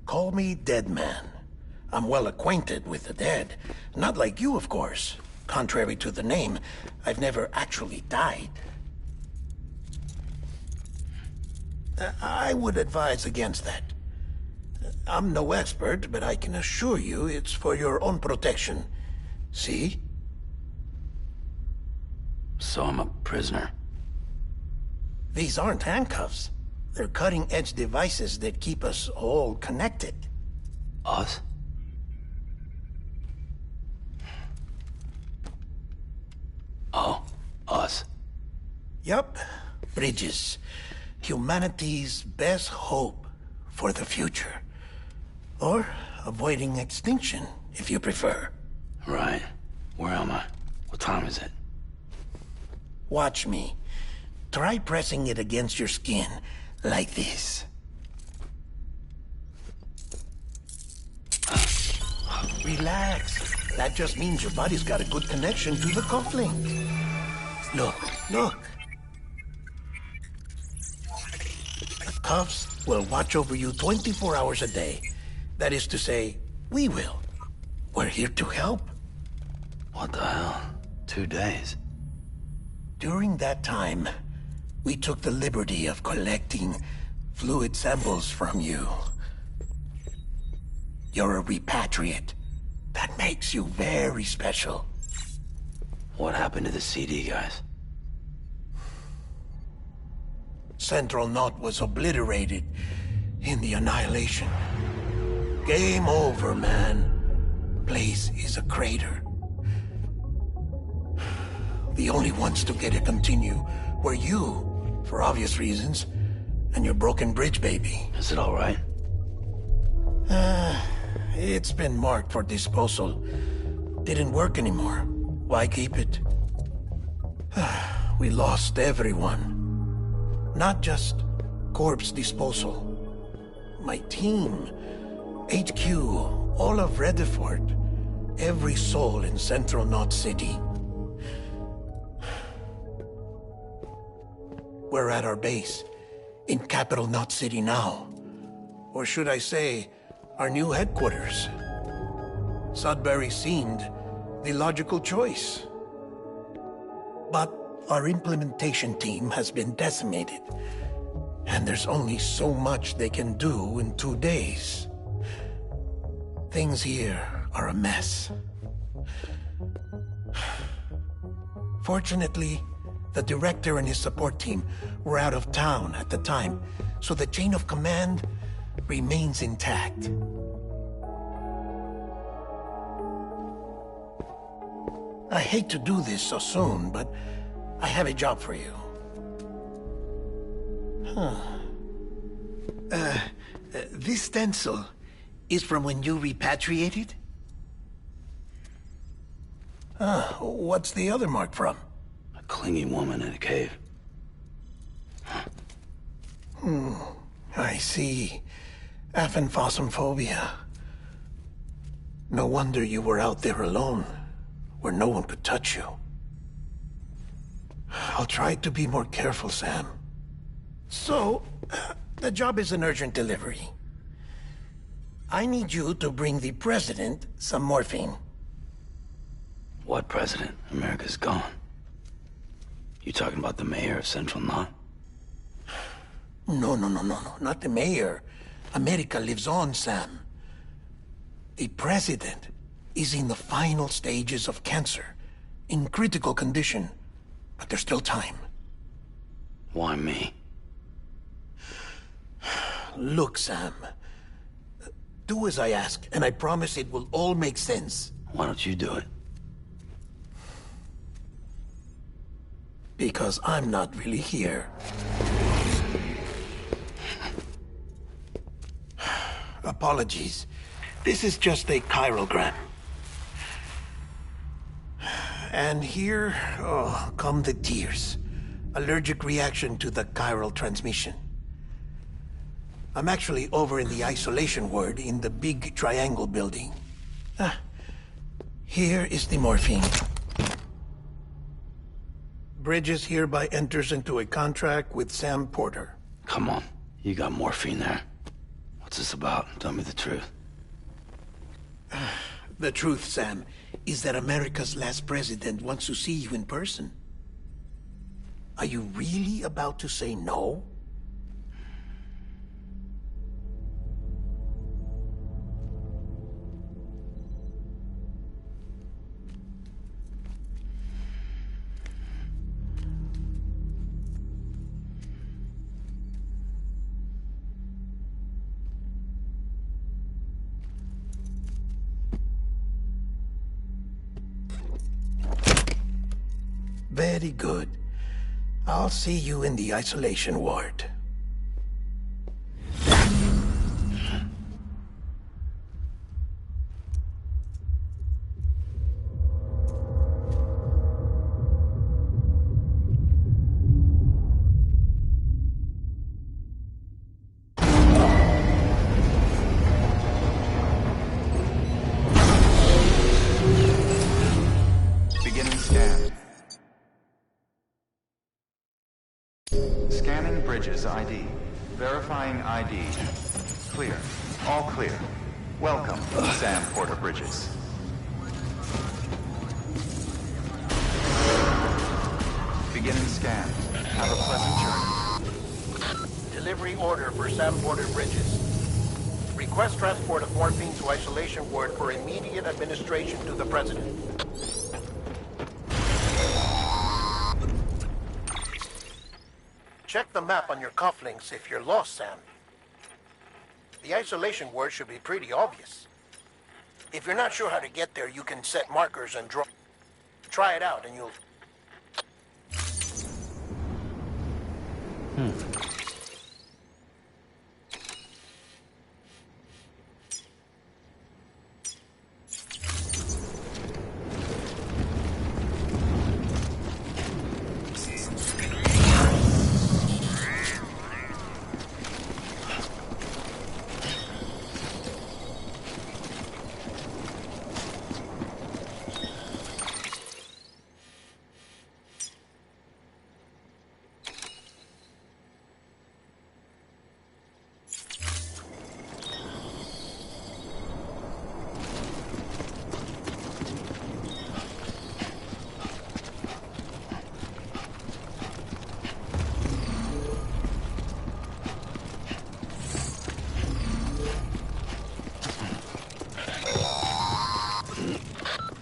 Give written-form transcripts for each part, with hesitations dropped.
Call me Dead Man. I'm well acquainted with the dead. Not like you, of course. Contrary to the name, I've never actually died. I would advise against that. I'm no expert, but I can assure you it's for your own protection. See? So I'm a prisoner. These aren't handcuffs. They're cutting-edge devices that keep us all connected. Us? Oh, us. Yup. Bridges. Humanity's best hope for the future. Or avoiding extinction, if you prefer. Right. Where am I? What time is it? Watch me. Try pressing it against your skin, like this. Relax. That just means your body's got a good connection to the cufflink. Look. The cuffs will watch over you 24 hours a day. That is to say, we will. We're here to help. What the hell? 2 days? During that time, we took the liberty of collecting fluid samples from you. You're a repatriate. That makes you very special. What happened to the CD guys? Central Knot was obliterated in the annihilation. Game over, man. Place is a crater. The only ones to get it continue were you, for obvious reasons, and your broken bridge baby. Is it all right? It's been marked for disposal. Didn't work anymore. Why keep it? We lost everyone. Not just corpse disposal. My team, HQ, all of Redford, every soul in Central Knot City. We're at our base, in Capital Knot City now. Or should I say, our new headquarters. Sudbury seemed the logical choice. But our implementation team has been decimated, and there's only so much they can do in 2 days. Things here are a mess. Fortunately, the director and his support team were out of town at the time, so the chain of command remains intact. I hate to do this so soon, but I have a job for you. This stencil is from when you repatriated? What's the other mark from? A clingy woman in a cave. I see. Aphenphosmphobia. No wonder you were out there alone, where no one could touch you. I'll try to be more careful, Sam. So, the job is an urgent delivery. I need you to bring the president some morphine. What president? America's gone. You talking about the mayor of Central Knot? No. Not the mayor. America lives on, Sam. The president is in the final stages of cancer, in critical condition, but there's still time. Why me? Look, Sam. Do as I ask, and I promise it will all make sense. Why don't you do it? Because I'm not really here. Apologies. This is just a chirogram. And here, come the tears. Allergic reaction to the chiral transmission. I'm actually over in the isolation ward in the big triangle building. Here is the morphine. Bridges hereby enters into a contract with Sam Porter. Come on. You got morphine there. What's this about? Tell me the truth. The truth, Sam, is that America's last president wants to see you in person. Are you really about to say no? Very good. I'll see you in the isolation ward. Beginning scan. Scanning Bridges ID. Verifying ID. Clear. All clear. Welcome, Sam Porter Bridges. Beginning scan. Have a pleasant journey. Delivery order for Sam Porter Bridges. Request transport of morphine to isolation ward for immediate administration to the President. Check the map on your cufflinks if you're lost, Sam. The isolation word should be pretty obvious. If you're not sure how to get there, you can set markers and draw. Try it out and you'll...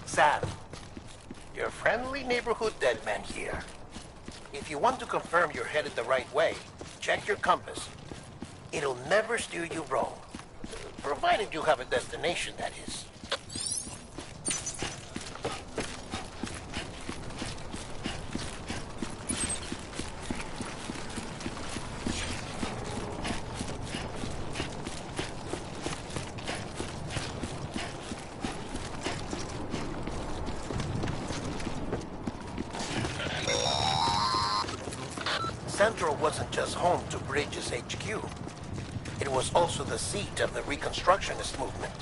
Sam, your friendly neighborhood dead man here. If you want to confirm you're headed the right way, check your compass. It'll never steer you wrong. Provided you have a destination, that is. Central wasn't just home to Bridges HQ. It was also the seat of the Reconstructionist movement.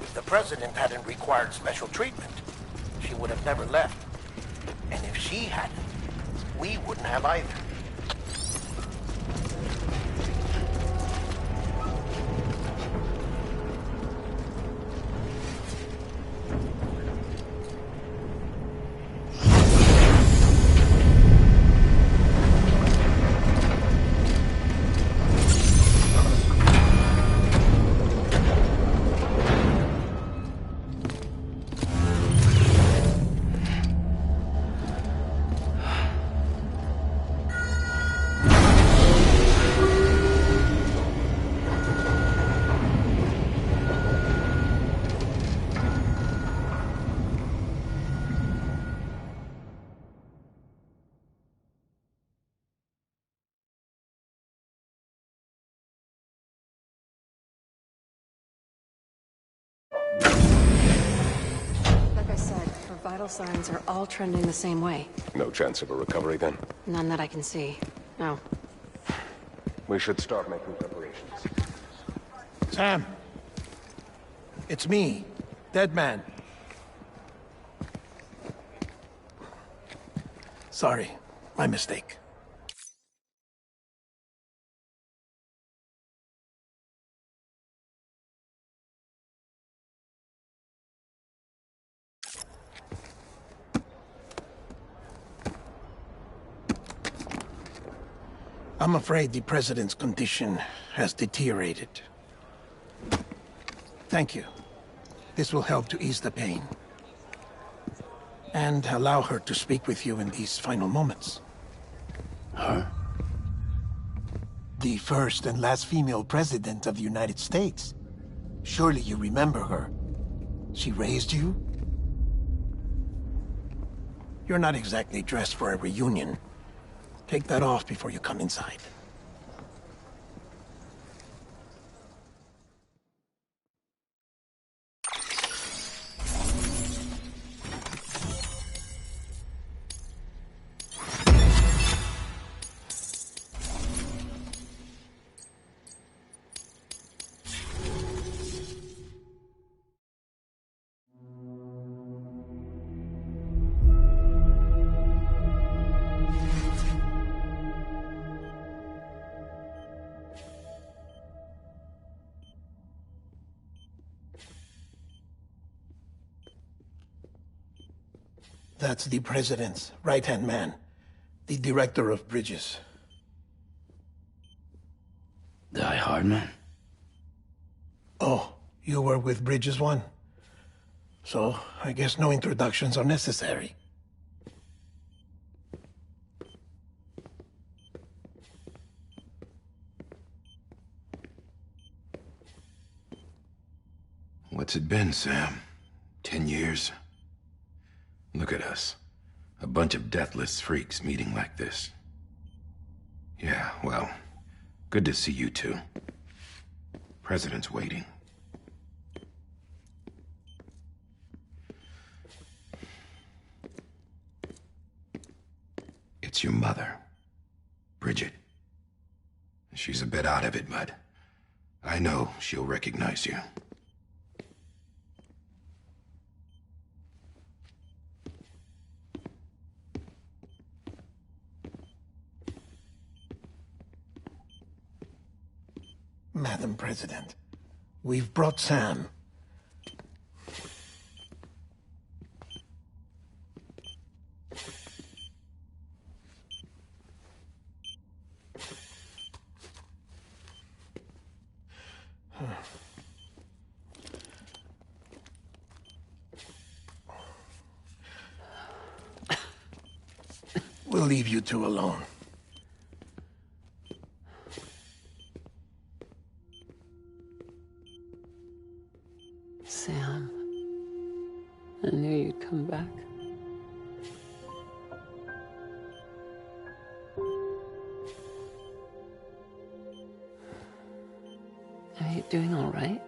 If the president hadn't required special treatment, she would have never left. And if she hadn't, we wouldn't have either. Like I said, her vital signs are all trending the same way. No chance of a recovery then? None that I can see. No. We should start making preparations. Sam, it's me, Dead Man. Sorry, my mistake. I'm afraid the President's condition has deteriorated. Thank you. This will help to ease the pain. And allow her to speak with you in these final moments. Her? The first and last female president of the United States. Surely you remember her. She raised you? You're not exactly dressed for a reunion. Take that off before you come inside. That's the President's right-hand man, the Director of Bridges. Die Hard man? Oh, you were with Bridges 1? So, I guess no introductions are necessary. What's it been, Sam? 10 years? Look at us. A bunch of deathless freaks meeting like this. Yeah, well, good to see you two. President's waiting. It's your mother, Bridget. She's a bit out of it, but I know she'll recognize you. Madam President, we've brought Sam. We'll leave you two alone. Sam, I knew you'd come back. Are you doing all right?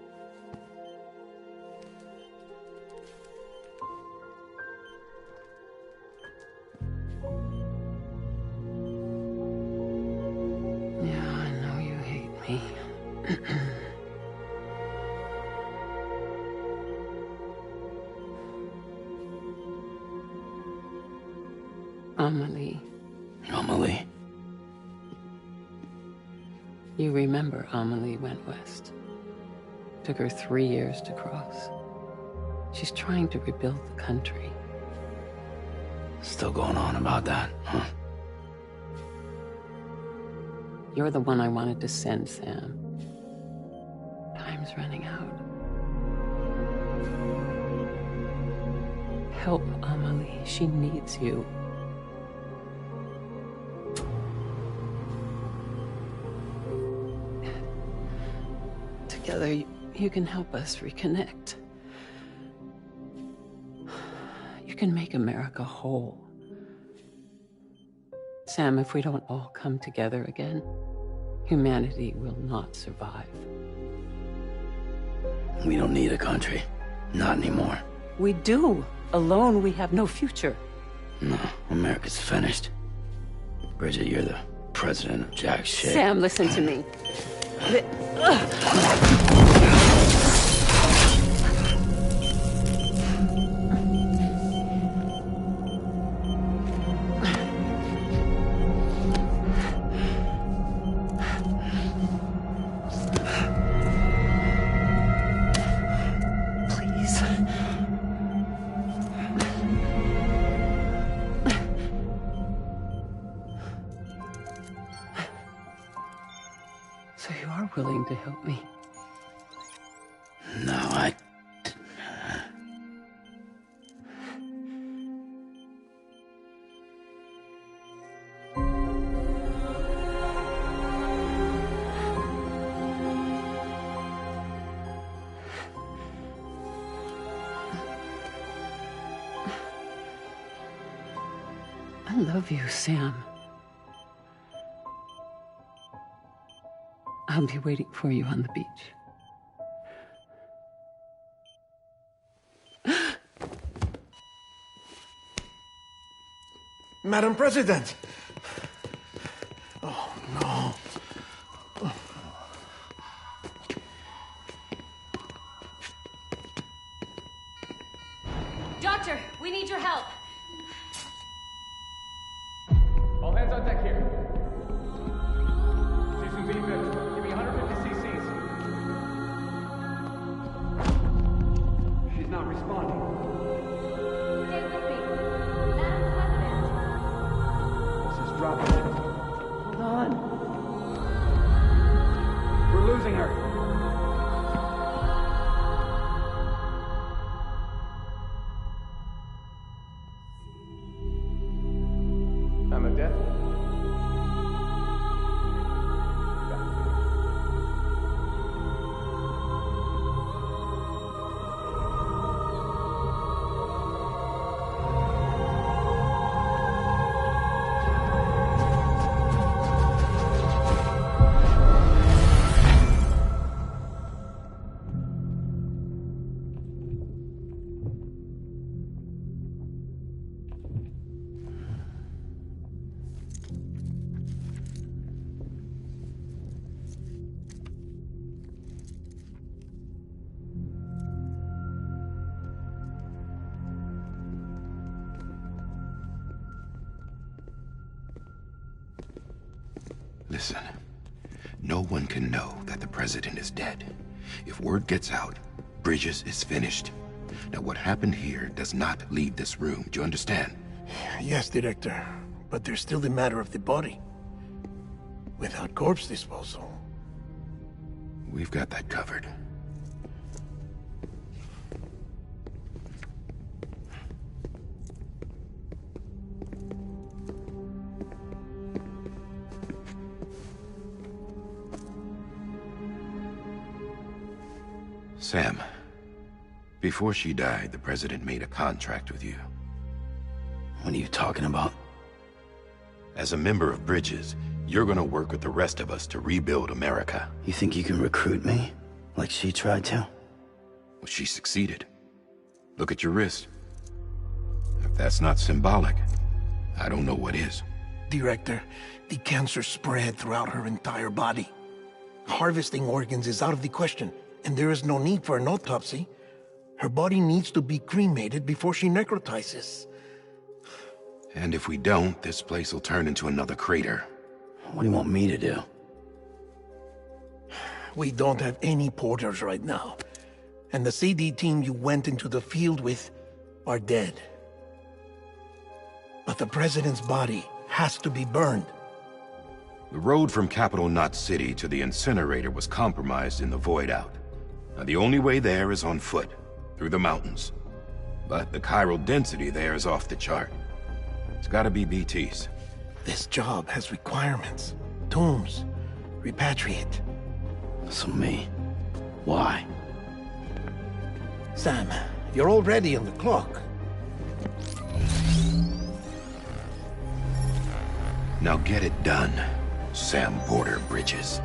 Yeah, I know you hate me. Amelie. Amelie? You remember Amelie went west. Took her 3 years to cross. She's trying to rebuild the country. Still going on about that, huh? You're the one I wanted to send, Sam. Time's running out. Help Amelie. She needs you. Together, you can help us reconnect. You can make America whole. Sam, if we don't all come together again, humanity will not survive. We don't need a country. Not anymore. We do. Alone, we have no future. No, America's finished. Bridget, you're the president of jack shit. Sam, listen to me. Please. are willing to help me. No, I... I love you, Sam. I'll be waiting for you on the beach. Madam President! Oh, no. Doctor, we need your help. All hands on deck here. Season B fifth. Give me 150 cc's. She's not responding. Stay with me. Madam President. This is dropping. Hold on. We're losing her. I'm a death. Listen, no one can know that the president is dead. If word gets out, Bridges is finished. Now, what happened here does not leave this room. Do you understand? Yes, Director. But there's still the matter of the body. Without corpse disposal. We've got that covered. Sam, before she died, the president made a contract with you. What are you talking about? As a member of Bridges, you're gonna work with the rest of us to rebuild America. You think you can recruit me? Like she tried to? Well, she succeeded. Look at your wrist. If that's not symbolic, I don't know what is. Director, the cancer spread throughout her entire body. Harvesting organs is out of the question, and there is no need for an autopsy. Her body needs to be cremated before she necrotizes. And if we don't, this place will turn into another crater. What do you want me to do? We don't have any porters right now. And the CD team you went into the field with are dead. But the president's body has to be burned. The road from Capital Knot City to the incinerator was compromised in the void out. Now, the only way there is on foot, through the mountains. But the chiral density there is off the chart. It's gotta be BTs. This job has requirements. Tombs. Repatriate. So me. Why? Sam, you're already on the clock. Now get it done, Sam Porter Bridges.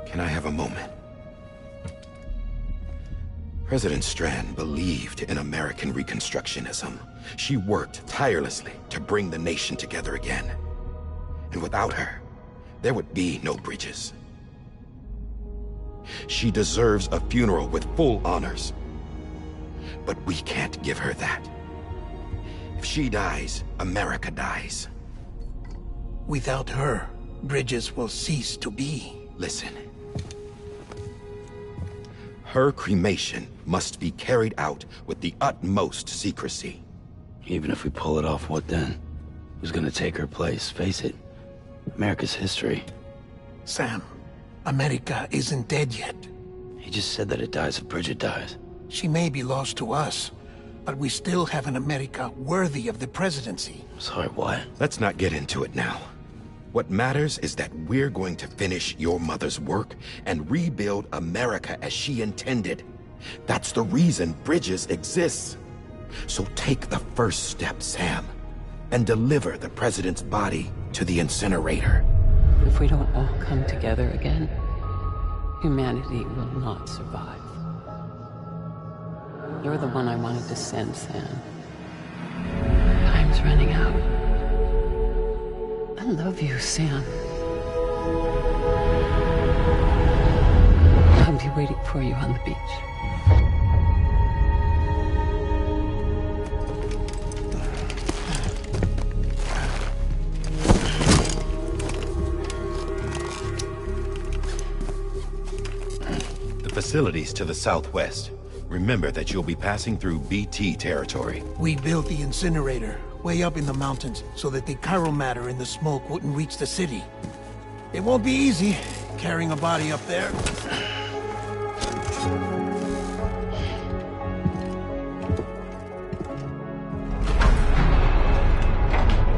Can I have a moment? President Strand believed in American Reconstructionism. She worked tirelessly to bring the nation together again. And without her, there would be no bridges. She deserves a funeral with full honors. But we can't give her that. If she dies, America dies. Without her, bridges will cease to be. Listen. Her cremation must be carried out with the utmost secrecy. Even if we pull it off, what then? Who's gonna take her place? Face it, America's history. Sam, America isn't dead yet. He just said that it dies if Bridget dies. She may be lost to us, but we still have an America worthy of the presidency. Sorry, what? Let's not get into it now. What matters is that we're going to finish your mother's work and rebuild America as she intended. That's the reason Bridges exists. So take the first step, Sam, and deliver the president's body to the incinerator. If we don't all come together again, humanity will not survive. You're the one I wanted to send, Sam. Time's running out. I love you, Sam. I'll be waiting for you on the beach. The facilities to the southwest. Remember that you'll be passing through BT territory. We built the incinerator way up in the mountains so that the chiral matter in the smoke wouldn't reach the city. It won't be easy carrying a body up there.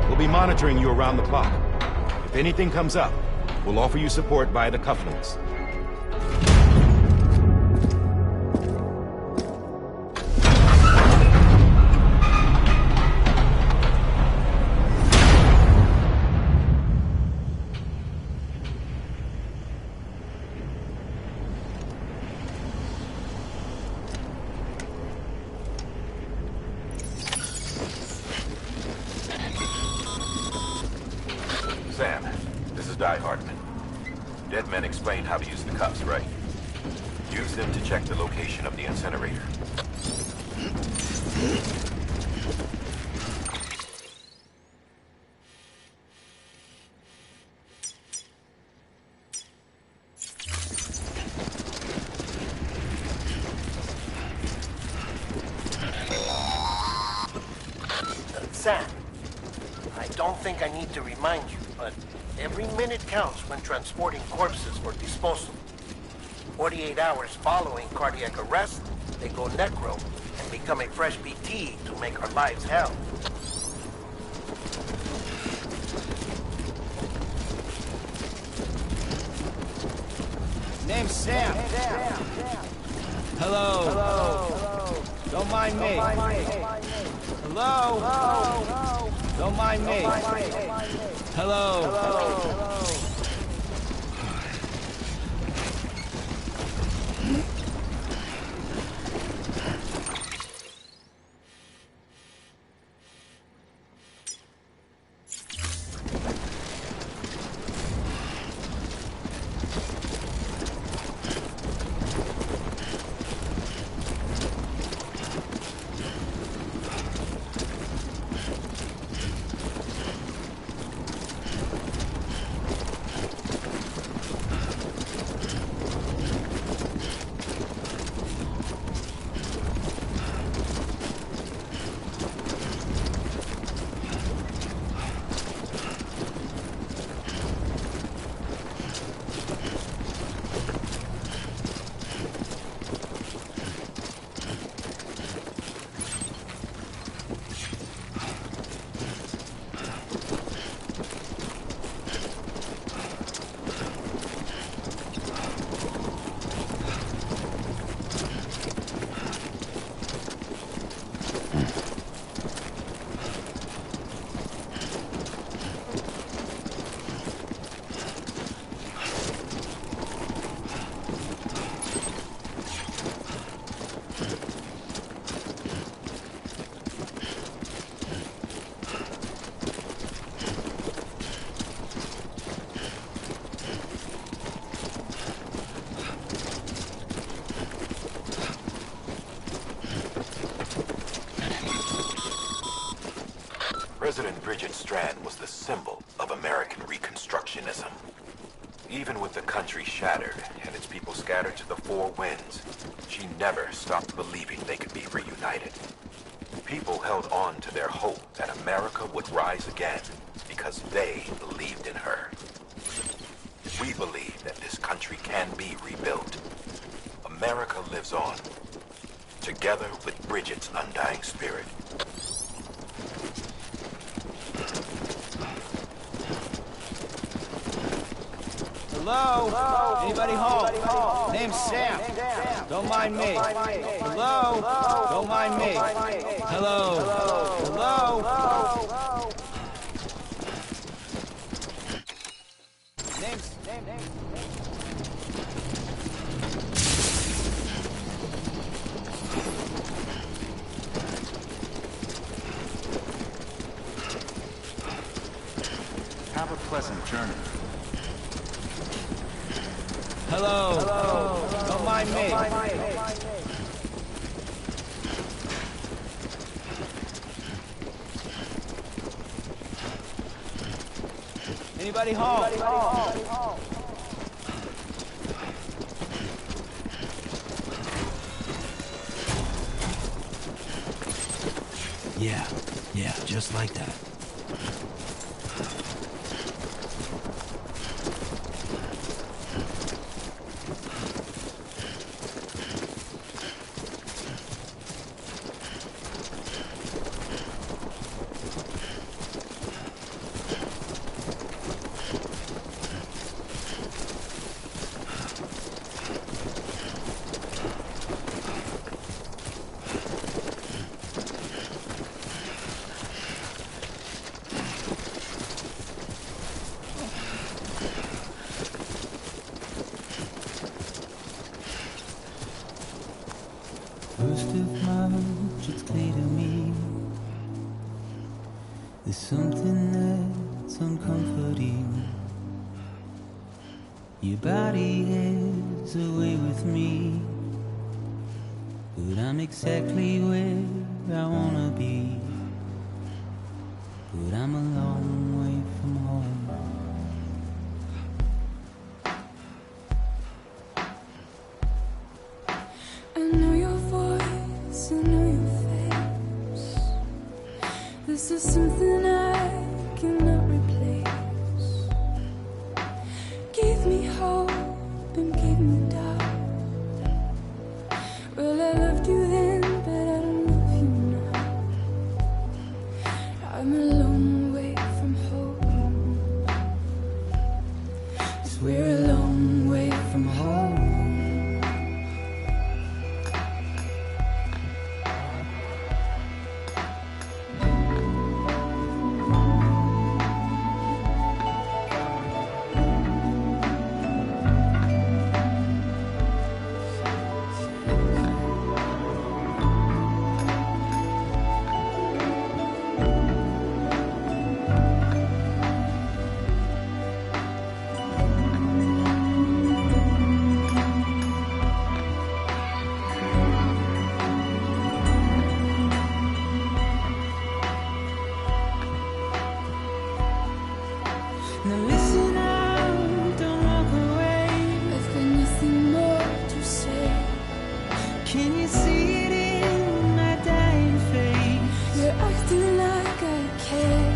We'll be monitoring you around the clock. If anything comes up, we'll offer you support via the cufflinks. Sam, this is Die Hartman. Dead men explained how to use the cuffs, right? Use them to check the location of the incinerator. Sam, I don't think I need to remind you, but every minute counts when transporting corpses for disposal. 48 hours following cardiac arrest, they go necro and become a fresh BT to make our lives hell. Name's Sam. Hello. Don't mind me. Hello. Don't mind me. Hello. President Bridget Strand was the symbol of American Reconstructionism. Even with the country shattered and its people scattered to the four winds, she never stopped believing they could be reunited. People held on to their hope that America would rise again because they believed in her. We believe that this country can be rebuilt. America lives on, together with Bridget's undying spirit. Hello? Anybody home? Name's Sam. Don't mind me. Hello? Don't mind me. Hello? Hello? Name's... Have a pleasant journey. Hello? Don't mind me. Anybody home? Yeah, just like that. First of March, it's clear to me there's something that's uncomforting. Your body is away with me, but I'm exactly where I wanna be. But I'm a long way from home. I know your voice, I know your face. This is something I cannot replace. Gave me hope and gave me doubt. Well, I loved you then, but I don't love you now. I'm a long way from home. 'Cause we're a long way from home. Now listen out, don't walk away. I've got nothing more to say. Can you see it in my dying face? You're acting like I care.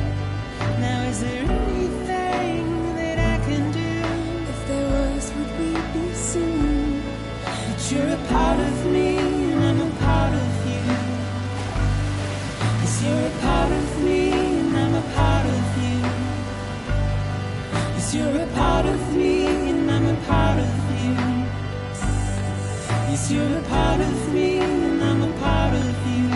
Now is there anything that I can do? If there was, would we be singing? But you're a part of me and I'm a part of you. 'Cause you're a part of me and I'm a part of you. 'Cause you're a part of me and I'm a part of you. Yes, you're a part of me and I'm a part of you.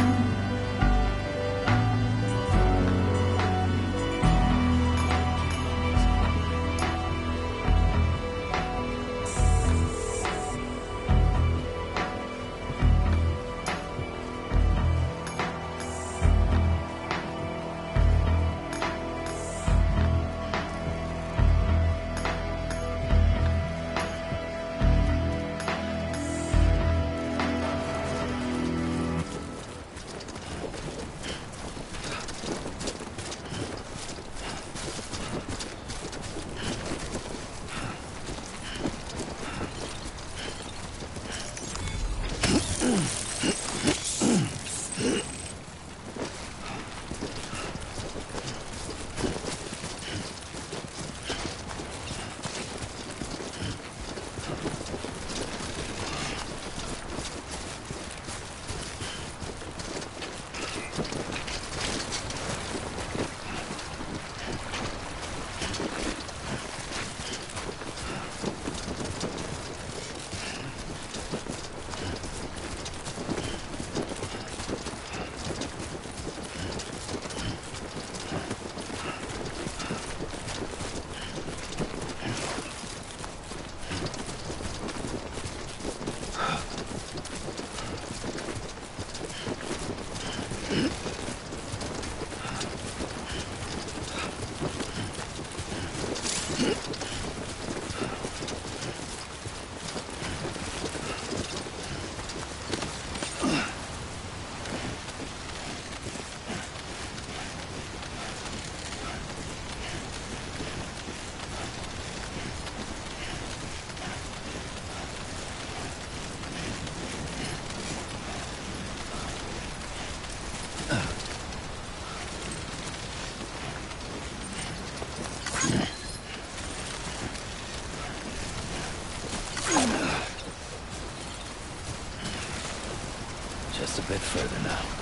Just a bit further now.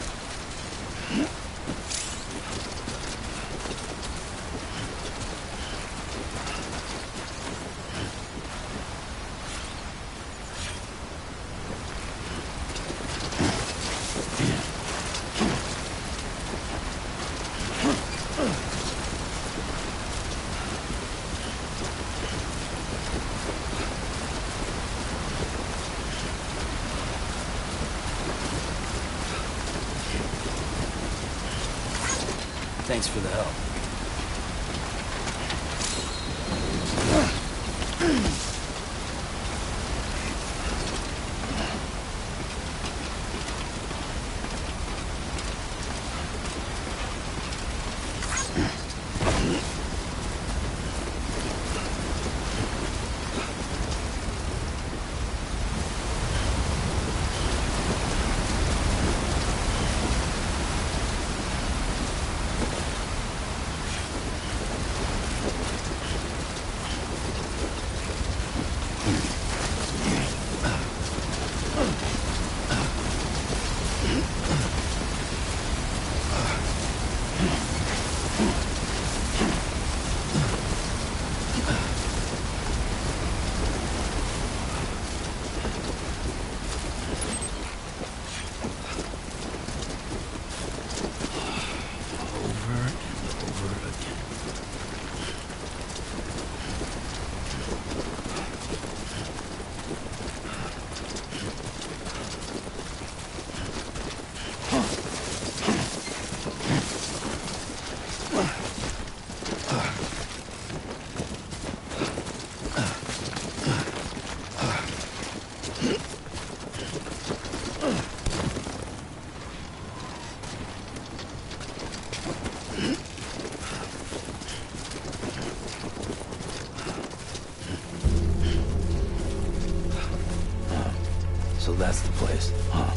Thanks for the help. So that's the place, huh?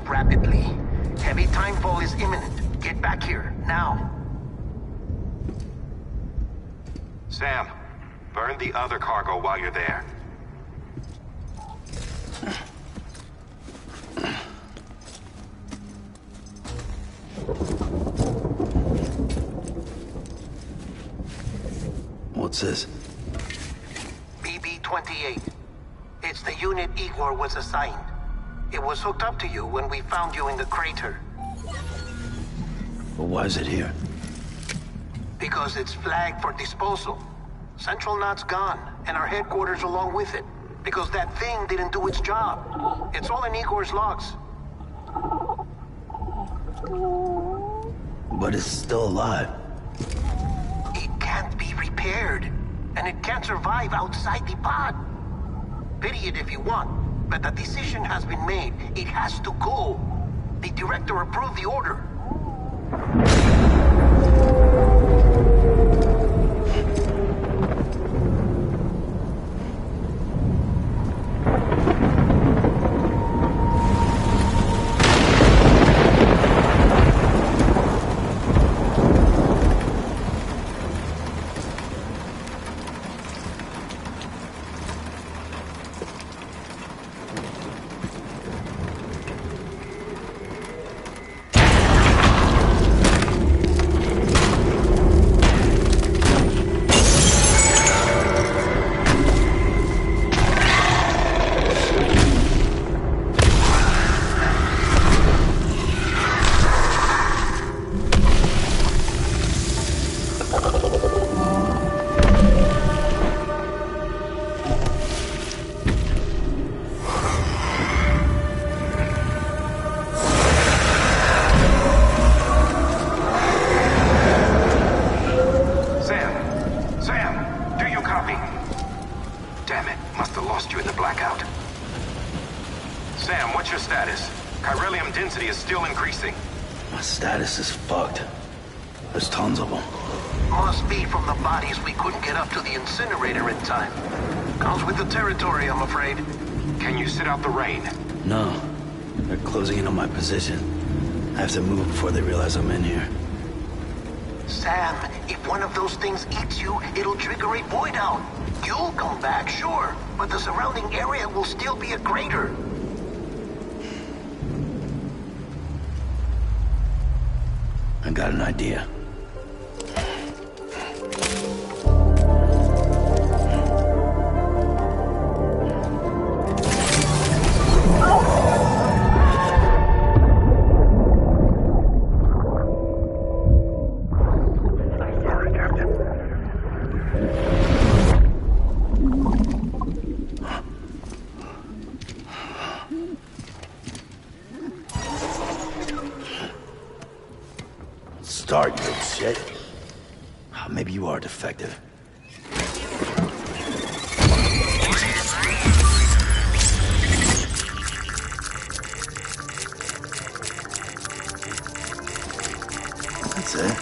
up rapidly. Heavy timefall is imminent. Get back here, now. Sam, burn the other cargo while you're there. What's this? BB-28. It's the unit Igor was assigned. It was hooked up to you when we found you in the crater. But why is it here? Because it's flagged for disposal. Central Knot's gone, and our headquarters along with it. Because that thing didn't do its job. It's all in Igor's logs. But it's still alive. It can't be repaired, and it can't survive outside the pod. Pity it if you want, but the decision has been made. It has to go. The director approved the order. Status is fucked. There's tons of them. Must be from the bodies we couldn't get up to the incinerator in time. Comes with the territory, I'm afraid. Can you sit out the rain? No. They're closing in on my position. I have to move before they realize I'm in here. Sam, if one of those things eats you, it'll trigger a void out. You'll come back, sure, but the surrounding area will still be a crater. I got an idea. Start, you shit. Maybe you are defective. That's it.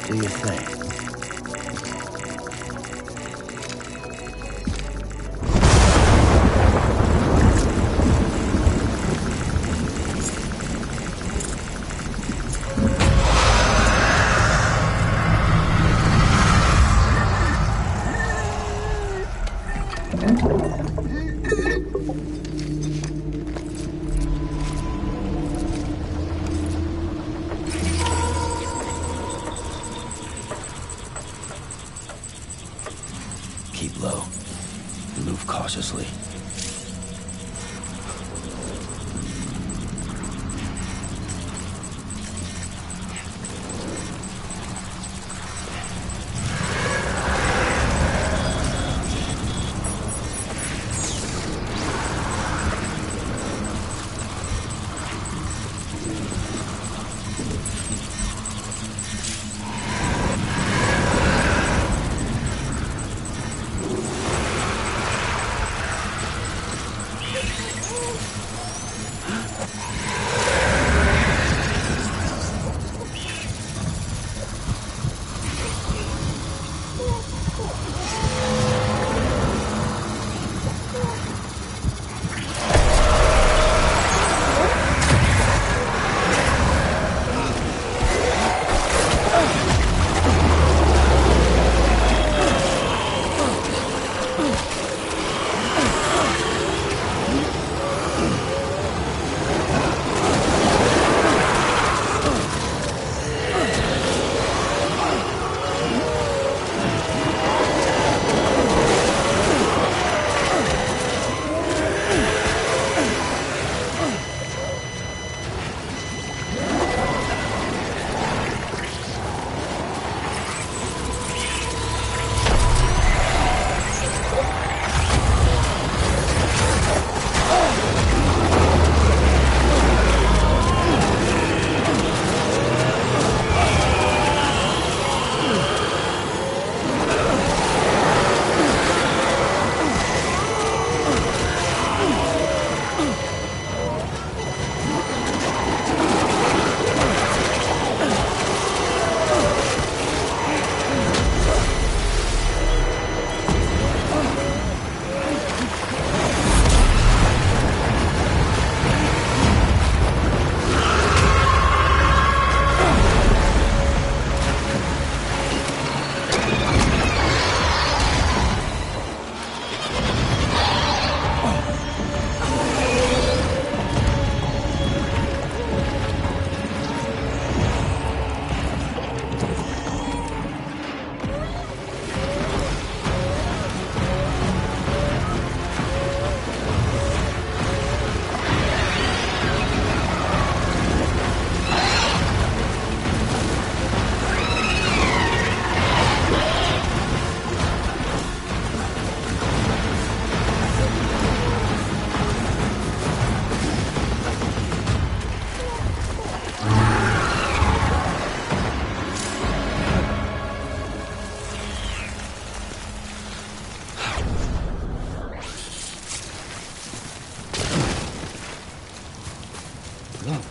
Do your thing. Keep low. Move cautiously. It's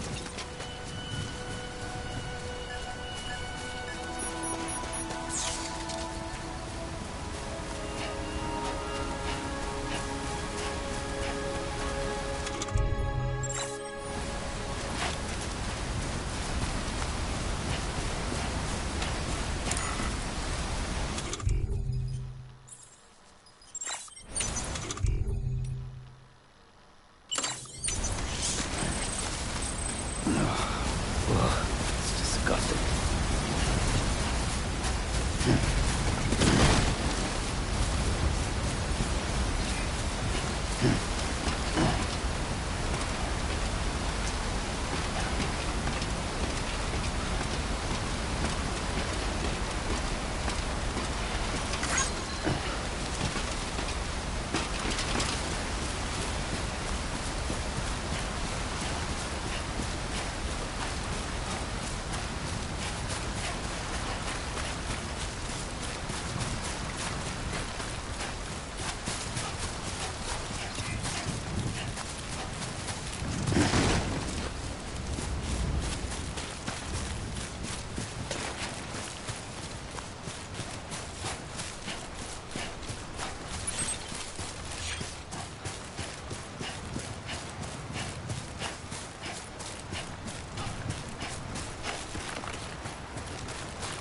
disgusting.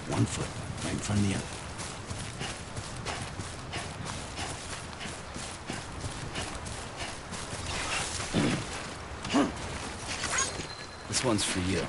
One foot right in front of the other. This one's for you.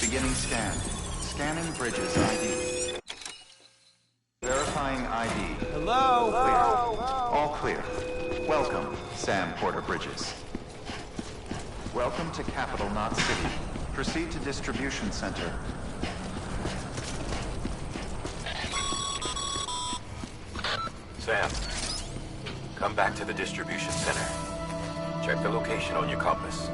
Beginning scan. Scanning Bridges ID. Verifying ID. Hello? Clear. All clear. Welcome, Sam Porter Bridges. Welcome to Capital Knot City. Proceed to Distribution Center. Sam, Come back to the distribution center. Check the location on your compass.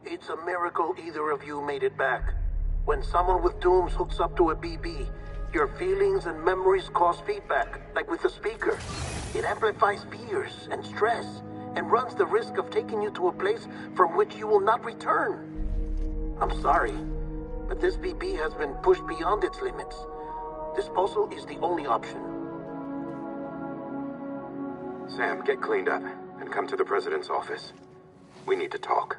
It's a miracle either of you made it back. When someone with dooms hooks up to a BB, your feelings and memories cause feedback, like with the speaker. It amplifies fears and stress, and runs the risk of taking you to a place from which you will not return. I'm sorry, but this BB has been pushed beyond its limits. Disposal is the only option. Sam, get cleaned up and come to the President's office. We need to talk.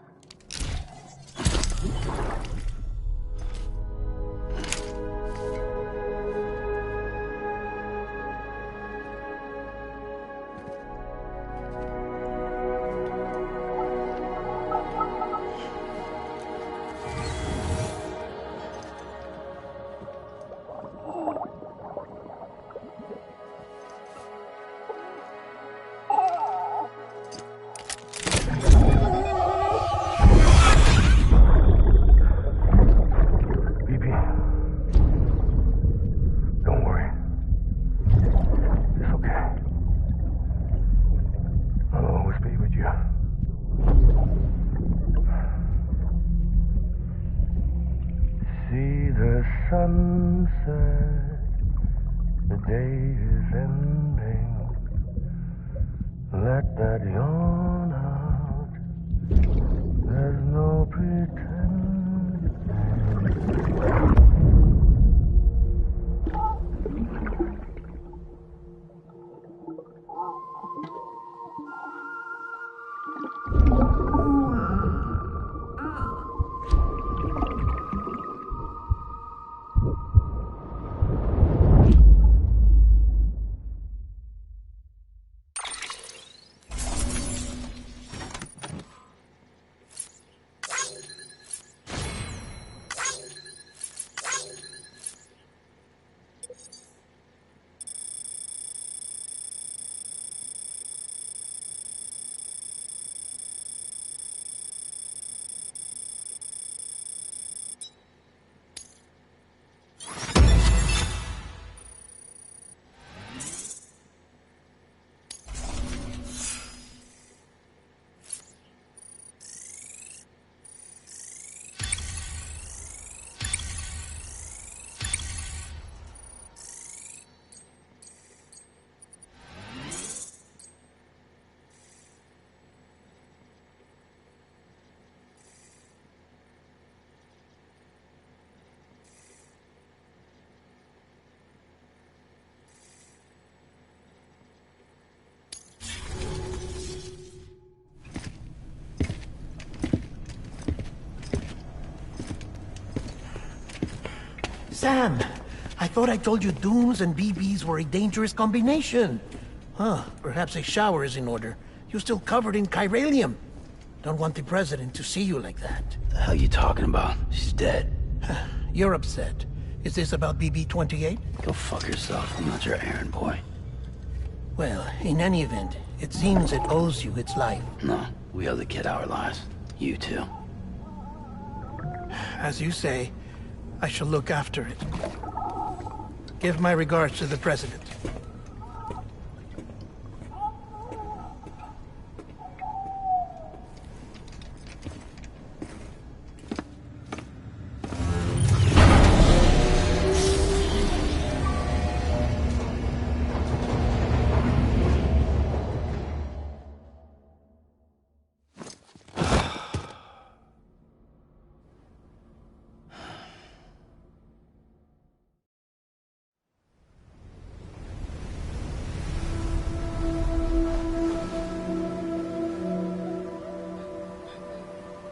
Sunset, the day is ending. Let that yawn out. There's no pretending. Sam, I thought I told you dooms and BBs were a dangerous combination. Huh, perhaps a shower is in order. You're still covered in chiralium. Don't want the President to see you like that. The hell you talking about? She's dead. You're upset. Is this about BB-28? Go fuck yourself. I'm not your errand boy. Well, in any event, it seems it owes you its life. No, we owe the kid our lives. You too. As you say, I shall look after it. Give my regards to the President.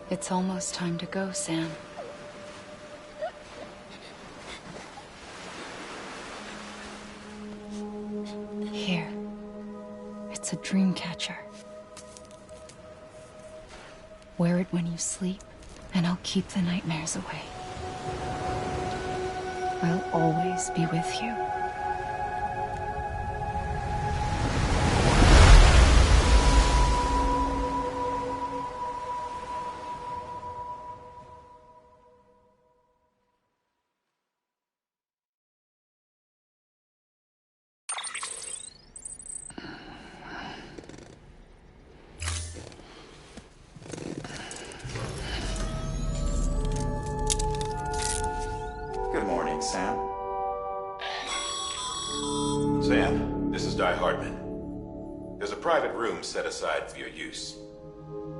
It's almost time to go, Sam. Here. It's a dream catcher. Wear it when you sleep, and I'll keep the nightmares away. I'll always be with you. Good morning, Sam. Sam, this is Di Hartman. There's a private room set aside for your use.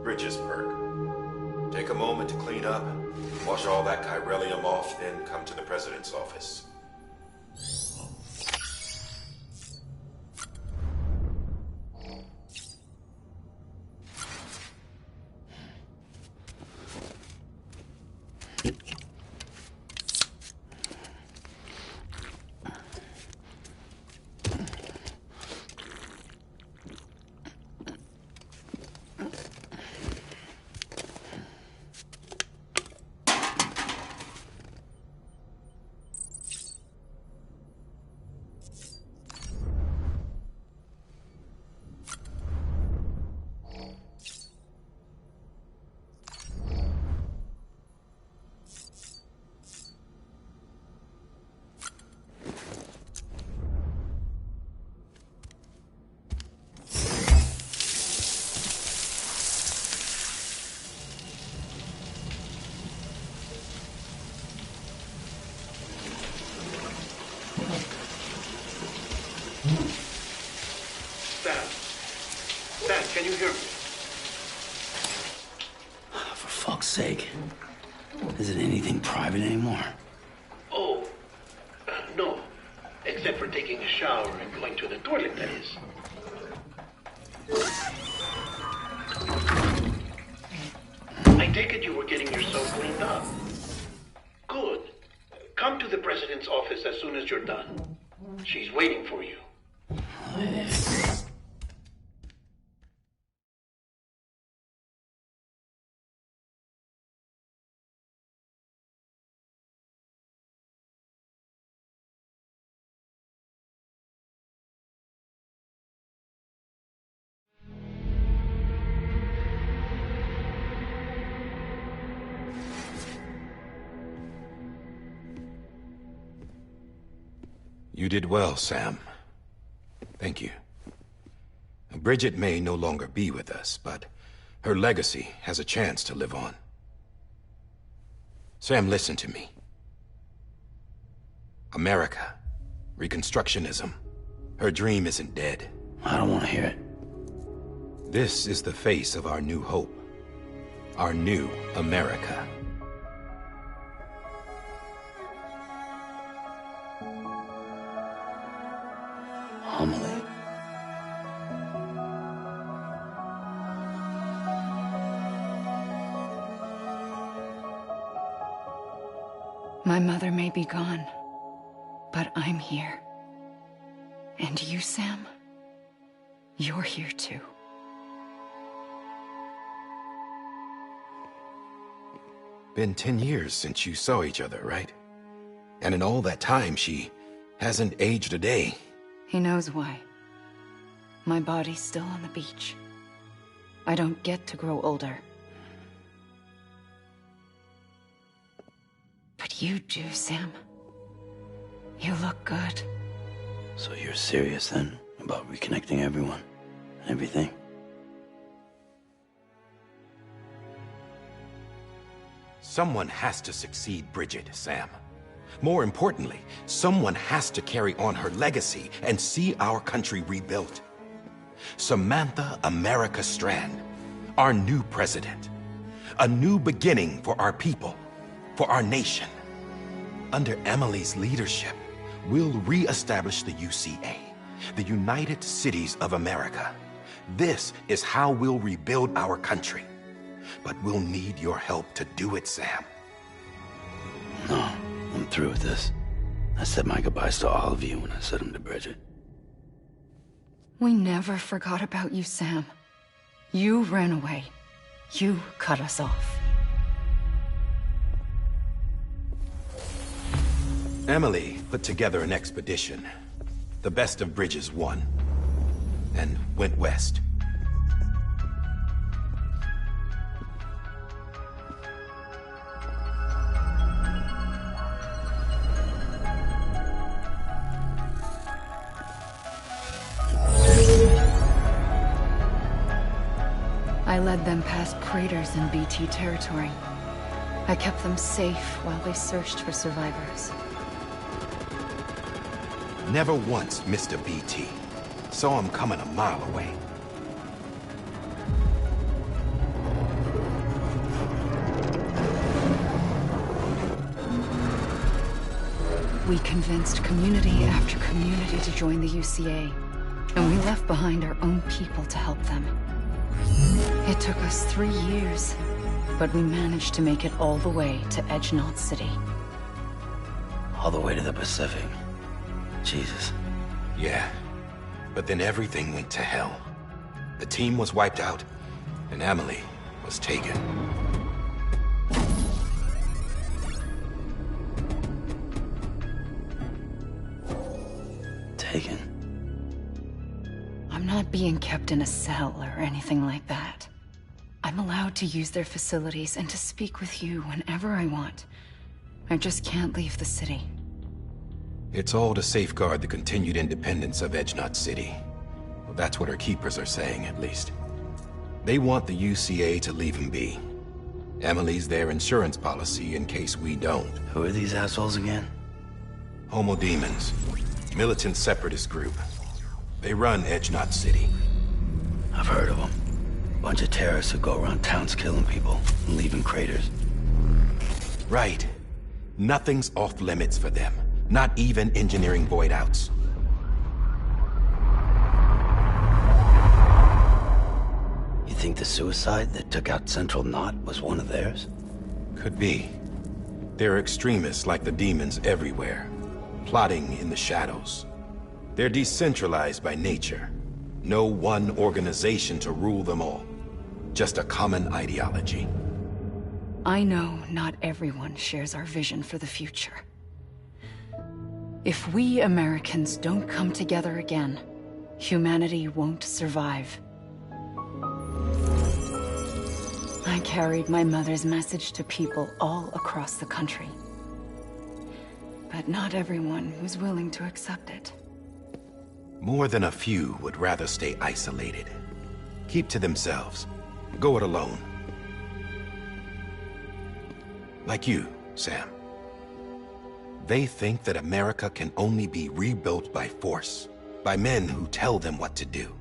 Bridges perk. Take a moment to clean up, wash all that chiralium off, then come to the president's office. Sam, can you hear me? For fuck's sake. Is it anything private anymore? Oh, no. Except for taking a shower and going to the toilet, that is. I take it you were getting yourself cleaned up. Good. Come to the president's office as soon as you're done. She's waiting for you. You did well, Sam. Thank you. Bridget may no longer be with us, but her legacy has a chance to live on. Sam, listen to me. America, Reconstructionism, her dream isn't dead. I don't want to hear it. This is the face of our new hope. Our new America. Homily. My mother may be gone, but I'm here. And you, Sam, you're here too. Been 10 years since you saw each other, right? And in all that time, she hasn't aged a day. He knows why. My body's still on the beach. I don't get to grow older. But you do, Sam. You look good. So you're serious then about reconnecting everyone and everything? Someone has to succeed Bridget, Sam. More importantly, someone has to carry on her legacy and see our country rebuilt. Samantha America Strand, our new president. A new beginning for our people, for our nation. Under Emily's leadership, we'll re-establish the UCA, the United Cities of America. This is how we'll rebuild our country. But we'll need your help to do it, Sam. No, I'm through with this. I said my goodbyes to all of you when I said them to Bridget. We never forgot about you, Sam. You ran away. You cut us off. Emily put together an expedition. The best of Bridges won. And went west. I led them past craters in BT territory. I kept them safe while they searched for survivors. Never once missed a BT. Saw him coming a mile away. We convinced community after community to join the UCA, and we left behind our own people to help them. It took us 3 years, but we managed to make it all the way to Edge-Knot City. All the way to the Pacific. Jesus. Yeah, but then everything went to hell. The team was wiped out, and Emily was taken. Taken? I'm not being kept in a cell or anything like that. I'm allowed to use their facilities and to speak with you whenever I want. I just can't leave the city. It's all to safeguard the continued independence of Edge-Knot City. Well, that's what our keepers are saying, at least. They want the UCA to leave him be. Emily's their insurance policy in case we don't. Who are these assholes again? Homo Demons. Militant separatist group. They run Edge-Knot City. I've heard of them. Bunch of terrorists who go around towns killing people and leaving craters. Right. Nothing's off limits for them. Not even engineering void-outs. You think the suicide that took out Central Knot was one of theirs? Could be. There are extremists like the demons everywhere, plotting in the shadows. They're decentralized by nature. No one organization to rule them all. Just a common ideology. I know not everyone shares our vision for the future. If we Americans don't come together again, humanity won't survive. I carried my mother's message to people all across the country. But not everyone was willing to accept it. More than a few would rather stay isolated. Keep to themselves. Go it alone. Like you, Sam. They think that America can only be rebuilt by force, by men who tell them what to do,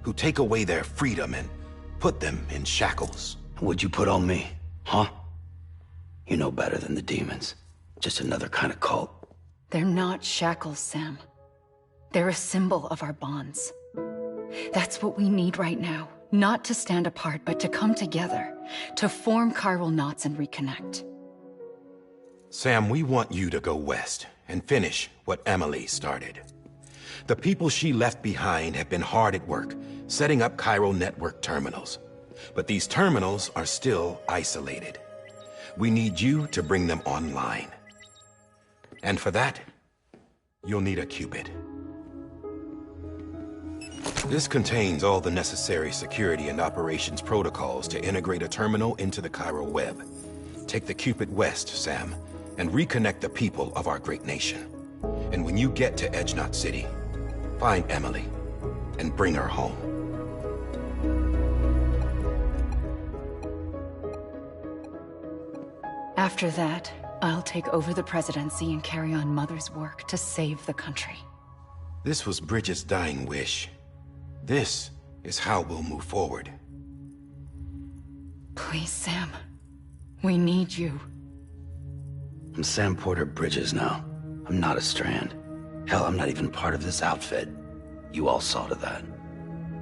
who take away their freedom and put them in shackles. What'd you put on me, huh? You know better than the demons. Just another kind of cult. They're not shackles, Sam. They're a symbol of our bonds. That's what we need right now. Not to stand apart, but to come together, to form chiral knots and reconnect. Sam, we want you to go west and finish what Emily started. The people she left behind have been hard at work, setting up chiral network terminals. But these terminals are still isolated. We need you to bring them online. And for that, you'll need a Cupid. This contains all the necessary security and operations protocols to integrate a terminal into the chiral web. Take the Cupid west, Sam, and reconnect the people of our great nation. And when you get to Edge-Knot City, find Emily and bring her home. After that, I'll take over the presidency and carry on Mother's work to save the country. This was Bridget's dying wish. This is how we'll move forward. Please, Sam. We need you. I'm Sam Porter Bridges now. I'm not a Strand. Hell, I'm not even part of this outfit. You all saw to that.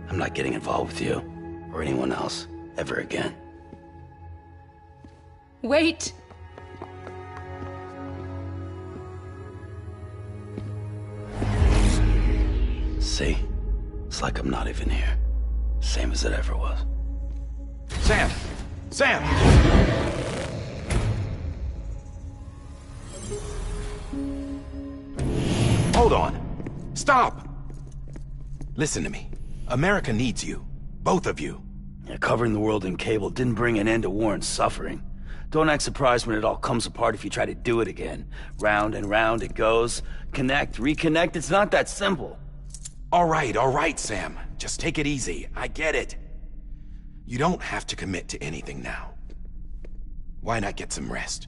I'm not getting involved with you, or anyone else, ever again. Wait! See? It's like I'm not even here. Same as it ever was. Sam! Sam! Hold on. Stop! Listen to me. America needs you. Both of you. Yeah, covering the world in cable didn't bring an end to war and suffering. Don't act surprised when it all comes apart if you try to do it again. Round and round it goes. Connect, reconnect, it's not that simple. All right, Sam. Just take it easy. I get it. You don't have to commit to anything now. Why not get some rest?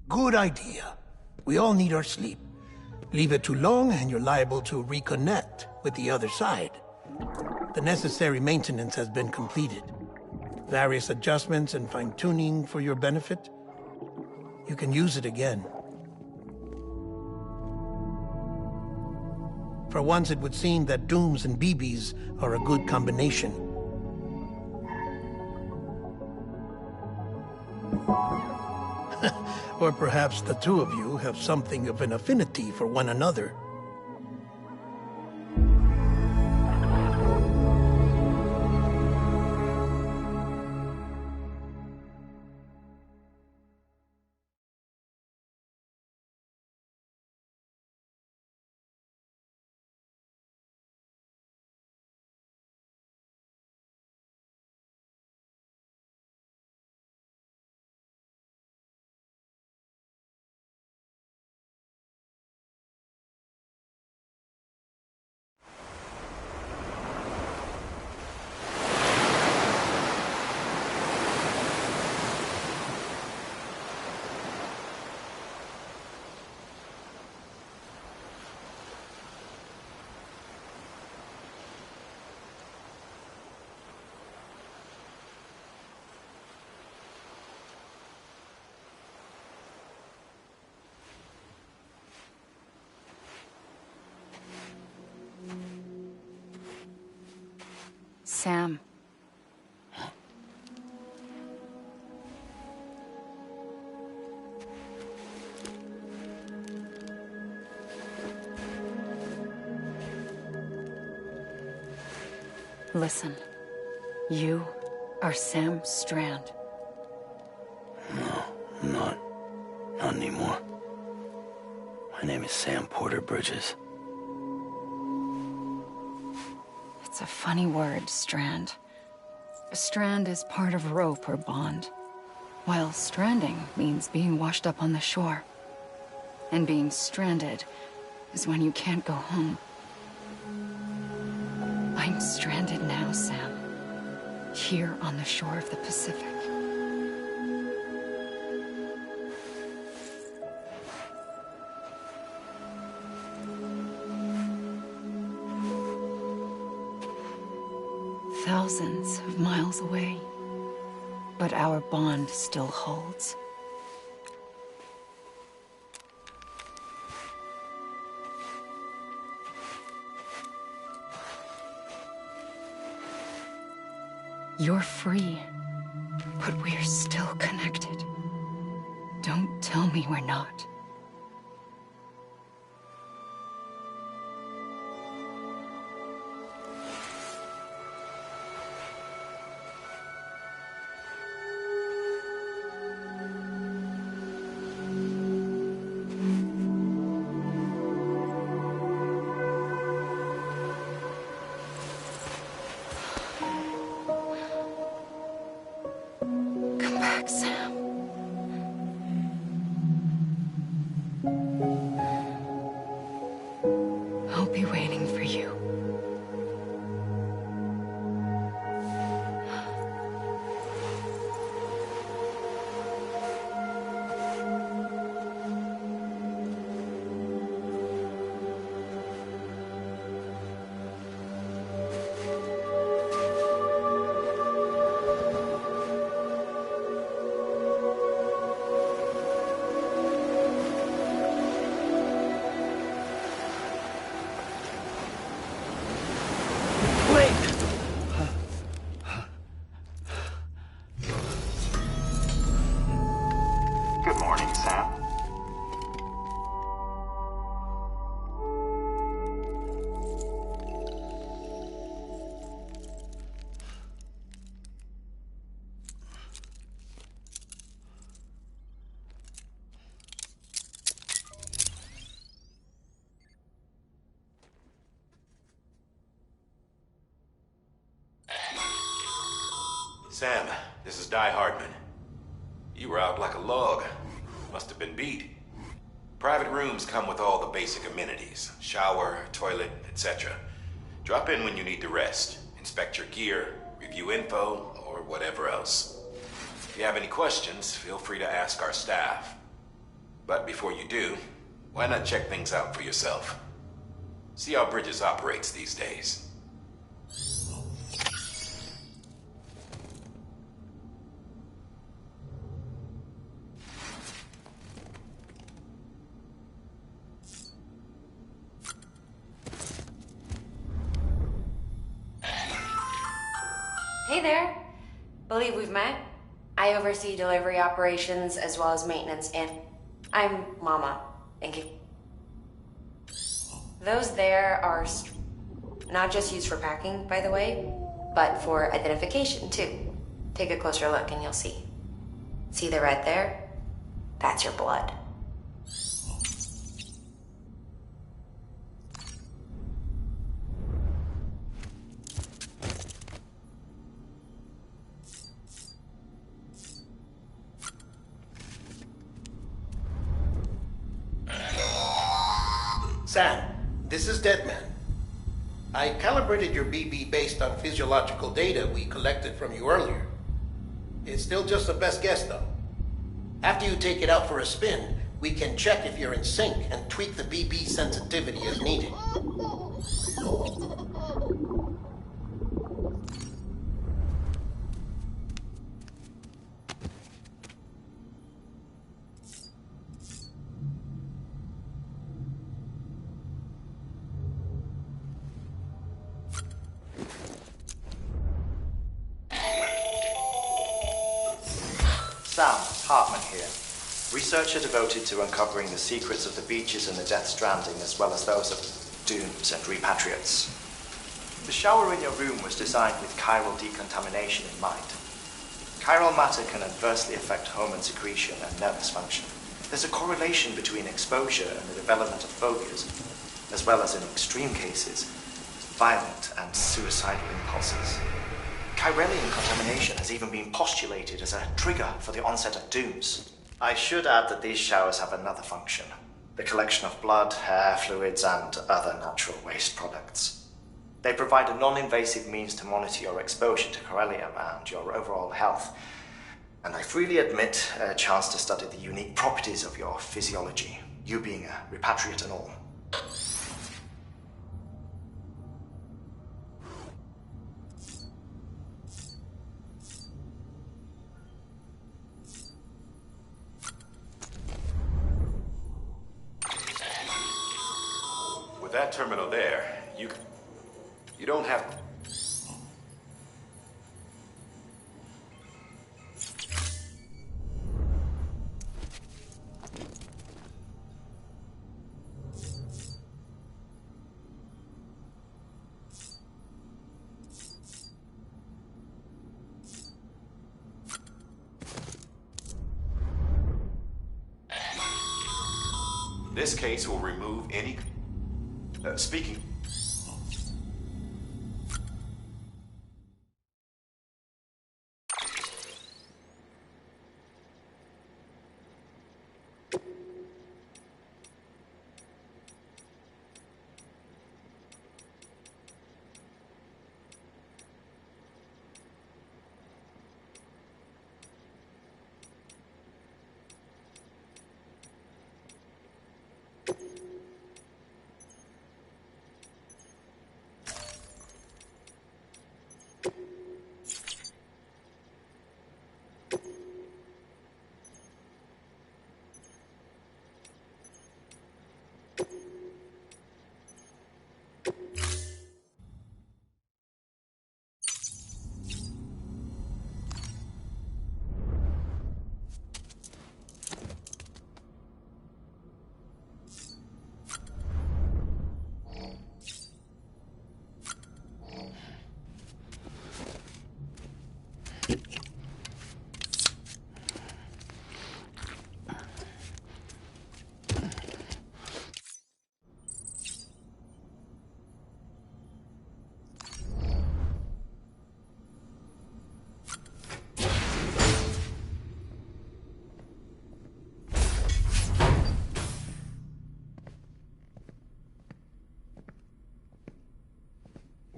Good idea. We all need our sleep. Leave it too long and you're liable to reconnect with the other side. The necessary maintenance has been completed. Various adjustments and fine-tuning for your benefit. You can use it again. For once, it would seem that Dooms and BBs are a good combination. Or perhaps the two of you have something of an affinity for one another. Sam. Listen. You are Sam Strand. No, I'm not. Not anymore. My name is Sam Porter Bridges. It's a funny word, Strand. A strand is part of rope or bond, while stranding means being washed up on the shore. And being stranded is when you can't go home. I'm stranded now, Sam. Here on the shore of the Pacific. Thousands of miles away, but our bond still holds. You're free, but we're still connected. Don't tell me we're not. Sam. I'll be waiting for you. Sam, this is Di Hardman. You were out like a log. Must have been beat. Private rooms come with all the basic amenities. Shower, toilet, etc. Drop in when you need to rest. Inspect your gear, review info, or whatever else. If you have any questions, feel free to ask our staff. But before you do, why not check things out for yourself? See how Bridges operates these days. Hey there. Believe we've met. I oversee delivery operations as well as maintenance, and I'm Mama. Thank you. Those there are not just used for packing, by the way, but for identification too. Take a closer look and you'll see. See the red there? That's your blood. Sam, this is Deadman. I calibrated your BB based on physiological data we collected from you earlier. It's still just a best guess, though. After you take it out for a spin, we can check if you're in sync and tweak the BB sensitivity as needed. Sam, Hartman here. Researcher devoted to uncovering the secrets of the beaches and the Death Stranding, as well as those of dooms and repatriates. The shower in your room was designed with chiral decontamination in mind. Chiral matter can adversely affect hormone secretion and nervous function. There's a correlation between exposure and the development of phobias, as well as in extreme cases, violent and suicidal impulses. Chiralian contamination has even been postulated as a trigger for the onset of dooms. I should add that these showers have another function: the collection of blood, hair, fluids, and other natural waste products. They provide a non-invasive means to monitor your exposure to chiralium and your overall health. And I freely admit a chance to study the unique properties of your physiology, you being a repatriate and all. With that terminal there, you don't have... This case will remove any... speaking...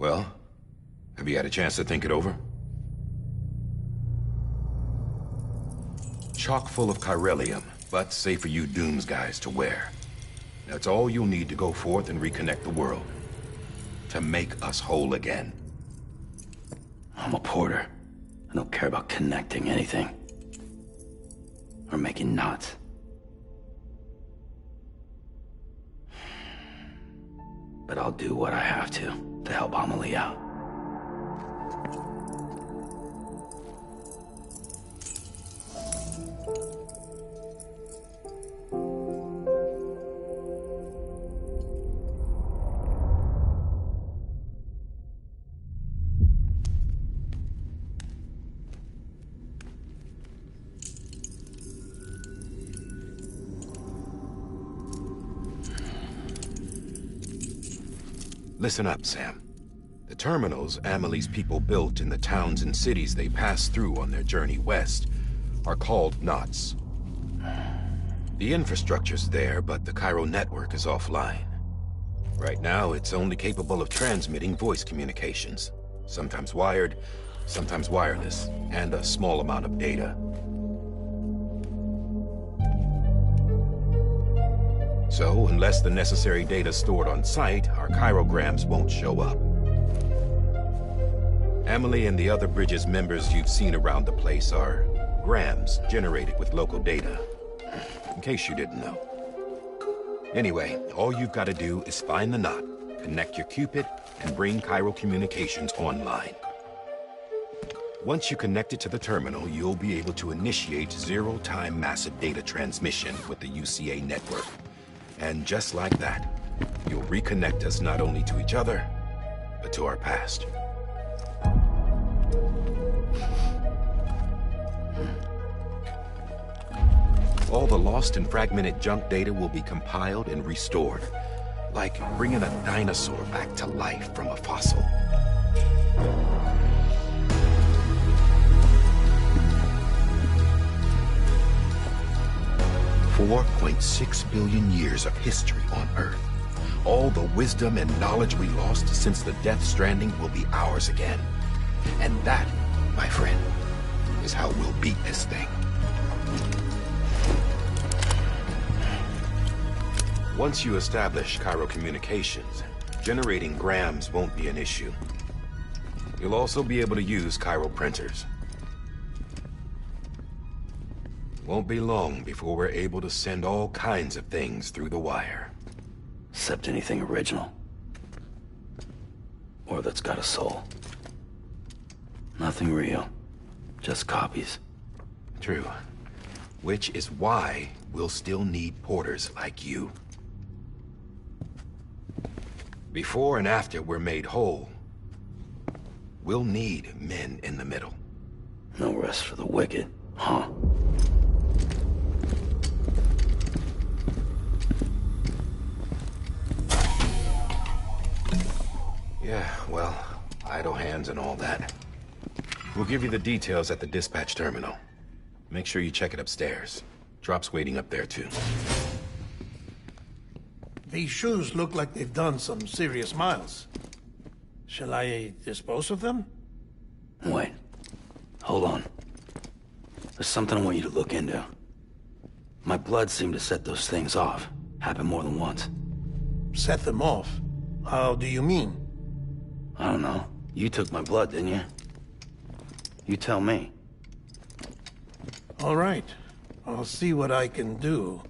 Well, have you had a chance to think it over? Chock full of chiralium, but safe for you Dooms guys to wear. That's all you'll need to go forth and reconnect the world. To make us whole again. I'm a porter. I don't care about connecting anything. Or making knots. But I'll do what I have to help Amelie out. Listen up, Sam. The terminals Amelie's people built in the towns and cities they passed through on their journey west are called knots. The infrastructure's there, but the Cairo network is offline. Right now, it's only capable of transmitting voice communications. Sometimes wired, sometimes wireless, and a small amount of data. So, unless the necessary data's stored on site, our chirograms won't show up. Amelie and the other Bridges members you've seen around the place are grams generated with local data. In case you didn't know. Anyway, all you've got to do is find the knot, connect your Cupid, and bring Cairo communications online. Once you connect it to the terminal, you'll be able to initiate zero-time massive data transmission with the UCA network. And just like that, you'll reconnect us not only to each other, but to our past. All the lost and fragmented junk data will be compiled and restored, like bringing a dinosaur back to life from a fossil. $4.6 billion years of history on Earth. All the wisdom and knowledge we lost since the Death Stranding will be ours again. And that, my friend, is how we'll beat this thing. Once you establish Cairo communications, generating grams won't be an issue. You'll also be able to use Cairo printers. Won't be long before we're able to send all kinds of things through the wire. Except anything original. Or that's got a soul. Nothing real. Just copies. True. Which is why we'll still need porters like you. Before and after we're made whole, we'll need men in the middle. No rest for the wicked, huh? Yeah, well, idle hands and all that. We'll give you the details at the dispatch terminal. Make sure you check it upstairs. Drop's waiting up there, too. These shoes look like they've done some serious miles. Shall I dispose of them? Wait. Hold on. There's something I want you to look into. My blood seemed to set those things off. Happened more than once. Set them off? How do you mean? I don't know. You took my blood, didn't you? You tell me. All right. I'll see what I can do.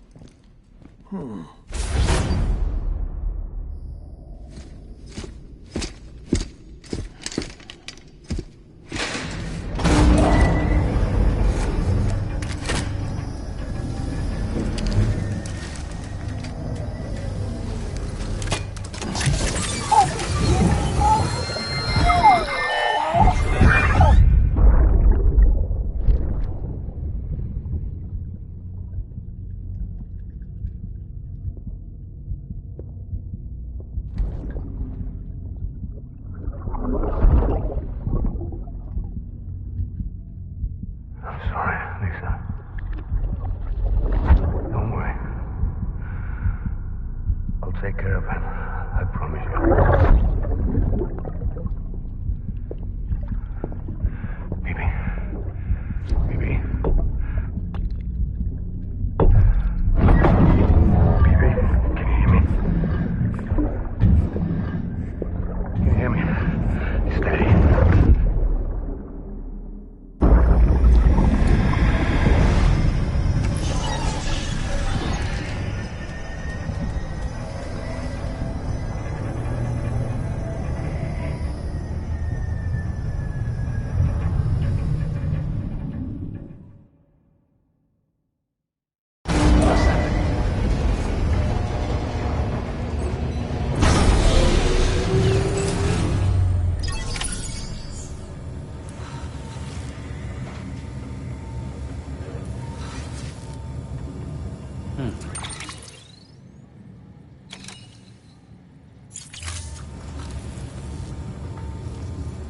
Take care of him. I promise you.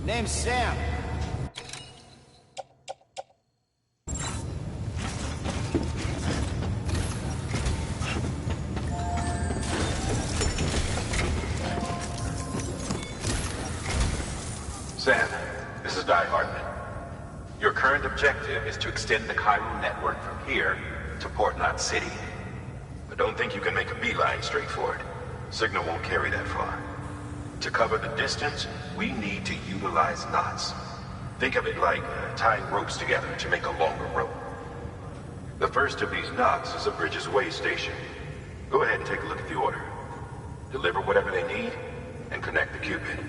Name's Sam. Sam, this is Di Hartman. Your current objective is to extend the Cairo network from here to Port Knot City. But don't think you can make a beeline straight for it. Signal won't carry that far. To cover the distance, we need to utilize knots. Think of it like tying ropes together to make a longer rope. The first of these knots is a Bridges Way station. Go ahead and take a look at the order. Deliver whatever they need, and connect the Cupid.